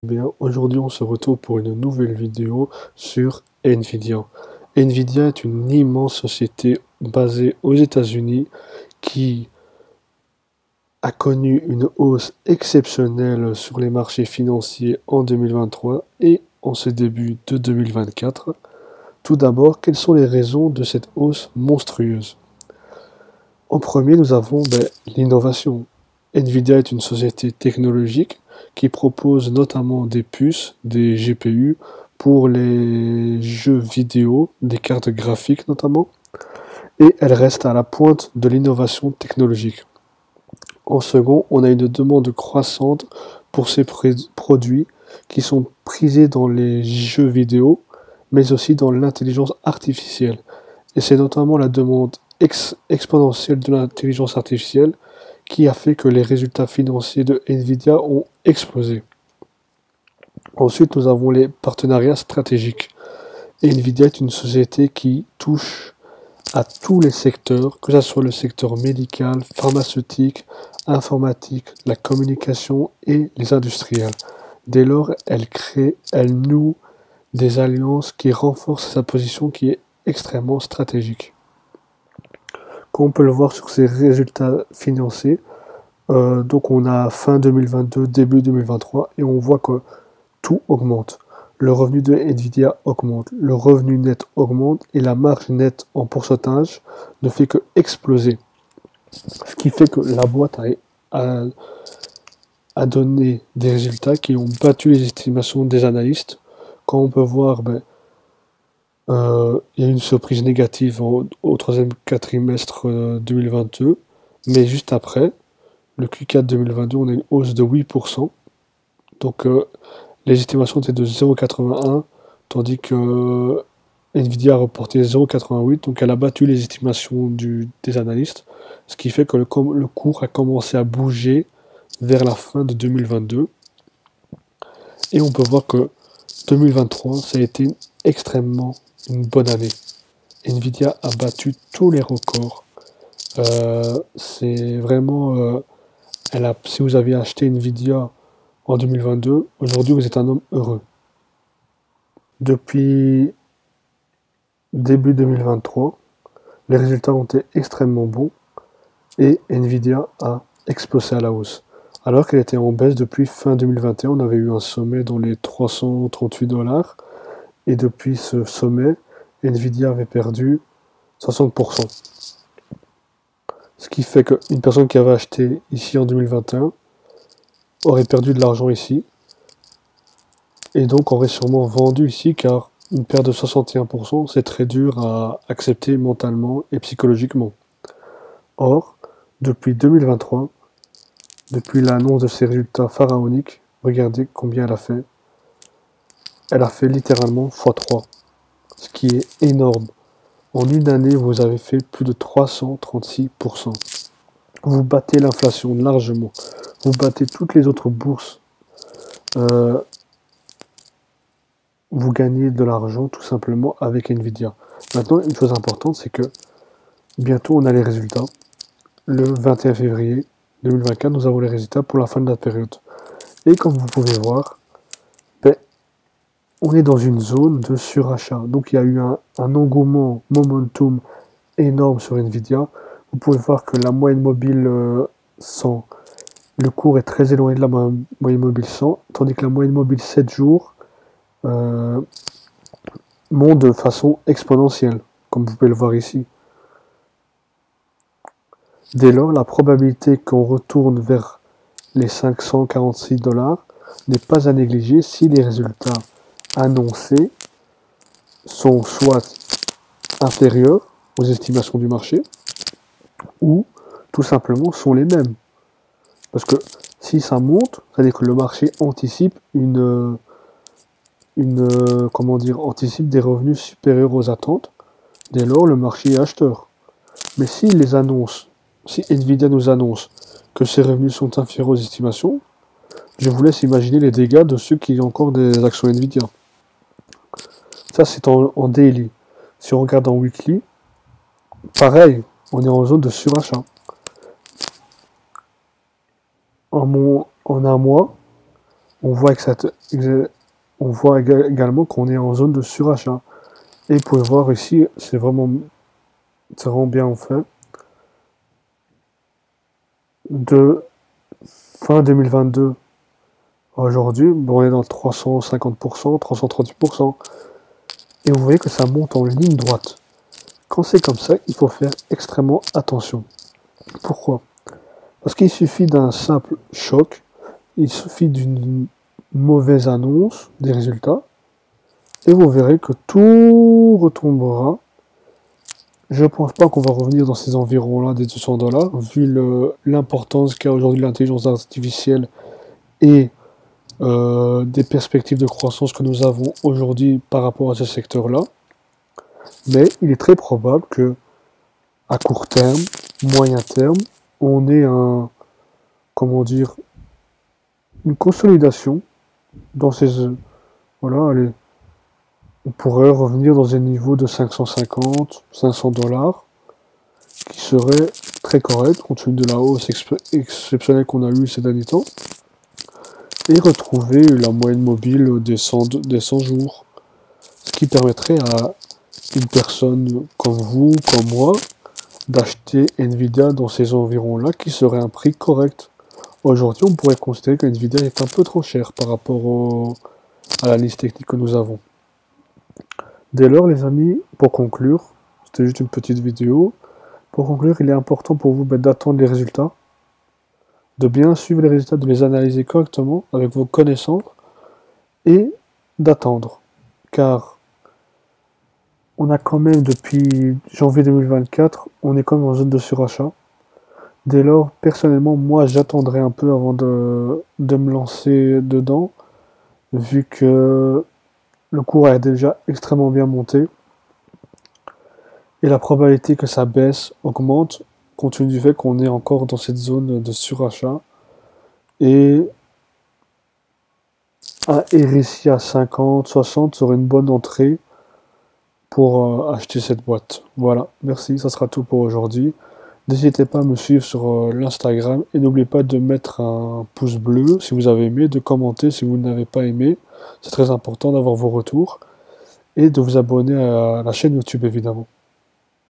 Bien, aujourd'hui on se retrouve pour une nouvelle vidéo sur Nvidia. Nvidia est une immense société basée aux États-Unis qui a connu une hausse exceptionnelle sur les marchés financiers en 2023 et en ce début de 2024. Tout d'abord, quelles sont les raisons de cette hausse monstrueuse? En premier, nous avons l'innovation. Nvidia est une société technologique qui propose notamment des puces, des GPU pour les jeux vidéo, des cartes graphiques notamment, et elle reste à la pointe de l'innovation technologique. En second, on a une demande croissante pour ces produits qui sont prisés dans les jeux vidéo, mais aussi dans l'intelligence artificielle. Et c'est notamment la demande exponentielle de l'intelligence artificielle qui a fait que les résultats financiers de Nvidia ont explosé. Ensuite, nous avons les partenariats stratégiques. Nvidia est une société qui touche à tous les secteurs, que ce soit le secteur médical, pharmaceutique, informatique, la communication et les industriels. Dès lors, elle noue des alliances qui renforcent sa position qui est extrêmement stratégique. Comme on peut le voir sur ses résultats financiers, donc on a fin 2022, début 2023, et on voit que tout augmente. Le revenu de Nvidia augmente, le revenu net augmente, et la marge nette en pourcentage ne fait que exploser. Ce qui fait que la boîte a donné des résultats qui ont battu les estimations des analystes. Quand on peut voir, il y a une surprise négative au troisième quadrimestre 2022, mais juste après, le Q4 2022, on a une hausse de 8%. Donc les estimations étaient de 0,81, tandis que Nvidia a reporté 0,88, donc elle a battu les estimations des analystes, ce qui fait que le cours a commencé à bouger vers la fin de 2022. Et on peut voir que 2023, ça a été extrêmement une bonne année. Nvidia a battu tous les records. C'est vraiment... si vous avez acheté Nvidia en 2022, aujourd'hui vous êtes un homme heureux. Depuis début 2023, les résultats ont été extrêmement bons et Nvidia a explosé à la hausse. Alors qu'elle était en baisse depuis fin 2021, on avait eu un sommet dans les 338 dollars et depuis ce sommet, Nvidia avait perdu 60%. Ce qui fait qu'une personne qui avait acheté ici en 2021 aurait perdu de l'argent ici et donc aurait sûrement vendu ici car une perte de 61%, c'est très dur à accepter mentalement et psychologiquement. Or, depuis 2023, depuis l'annonce de ses résultats pharaoniques, regardez combien elle a fait. Elle a fait littéralement x3, ce qui est énorme. En une année, vous avez fait plus de 336%. Vous battez l'inflation largement. Vous battez toutes les autres bourses. Vous gagnez de l'argent tout simplement avec Nvidia. Maintenant, une chose importante, c'est que bientôt on a les résultats. Le 21 février 2024, nous avons les résultats pour la fin de la période. Et comme vous pouvez voir, on est dans une zone de surachat. Donc il y a eu un engouement, momentum énorme sur Nvidia. Vous pouvez voir que la moyenne mobile 100, le cours est très éloigné de la moyenne mobile 100, tandis que la moyenne mobile 7 jours monte de façon exponentielle, comme vous pouvez le voir ici. Dès lors, la probabilité qu'on retourne vers les 546 dollars n'est pas à négliger si les résultats annoncés sont soit inférieurs aux estimations du marché ou tout simplement sont les mêmes. Parce que si ça monte, c'est-à-dire que le marché anticipe anticipe des revenus supérieurs aux attentes, dès lors le marché est acheteur. Mais si Nvidia nous annonce que ces revenus sont inférieurs aux estimations, je vous laisse imaginer les dégâts de ceux qui ont encore des actions Nvidia. Ça, c'est en daily. Si on regarde en weekly, pareil, on est en zone de surachat. En un mois, on voit, également qu'on est en zone de surachat. Et vous pouvez voir ici, c'est vraiment bien fait. De fin 2022 à aujourd'hui, on est dans 350%, 338%. Et vous voyez que ça monte en ligne droite. Quand c'est comme ça, il faut faire extrêmement attention. Pourquoi? Parce qu'il suffit d'un simple choc, il suffit d'une mauvaise annonce des résultats, et vous verrez que tout retombera. Je ne pense pas qu'on va revenir dans ces environs-là des 200$, vu l'importance qu'a aujourd'hui l'intelligence artificielle et des perspectives de croissance que nous avons aujourd'hui par rapport à ce secteur-là. Mais il est très probable que, à court terme, moyen terme, on ait comment dire, une consolidation dans ces, voilà, allez, on pourrait revenir dans un niveau de 550, 500$, qui serait très correct, compte tenu de la hausse exceptionnelle qu'on a eue ces derniers temps, et retrouver la moyenne mobile des 100 jours, ce qui permettrait à une personne comme vous, comme moi, d'acheter Nvidia dans ces environs-là, qui serait un prix correct. Aujourd'hui, on pourrait considérer que Nvidia est un peu trop cher par rapport à la liste technique que nous avons. Dès lors, les amis, pour conclure, c'était juste une petite vidéo. Pour conclure, il est important pour vous d'attendre les résultats, de bien suivre les résultats, de les analyser correctement avec vos connaissances et d'attendre. Car on a quand même, depuis janvier 2024, on est quand même en zone de surachat. Dès lors, personnellement, moi, j'attendrai un peu avant de me lancer dedans, vu que le cours est déjà extrêmement bien monté. Et la probabilité que ça baisse augmente, compte tenu du fait qu'on est encore dans cette zone de surachat. Et un RSI à 50, 60 serait une bonne entrée pour acheter cette boîte. Voilà, merci, ça sera tout pour aujourd'hui. N'hésitez pas à me suivre sur l'Instagram et n'oubliez pas de mettre un pouce bleu si vous avez aimé, de commenter si vous n'avez pas aimé. C'est très important d'avoir vos retours et de vous abonner à la chaîne YouTube évidemment.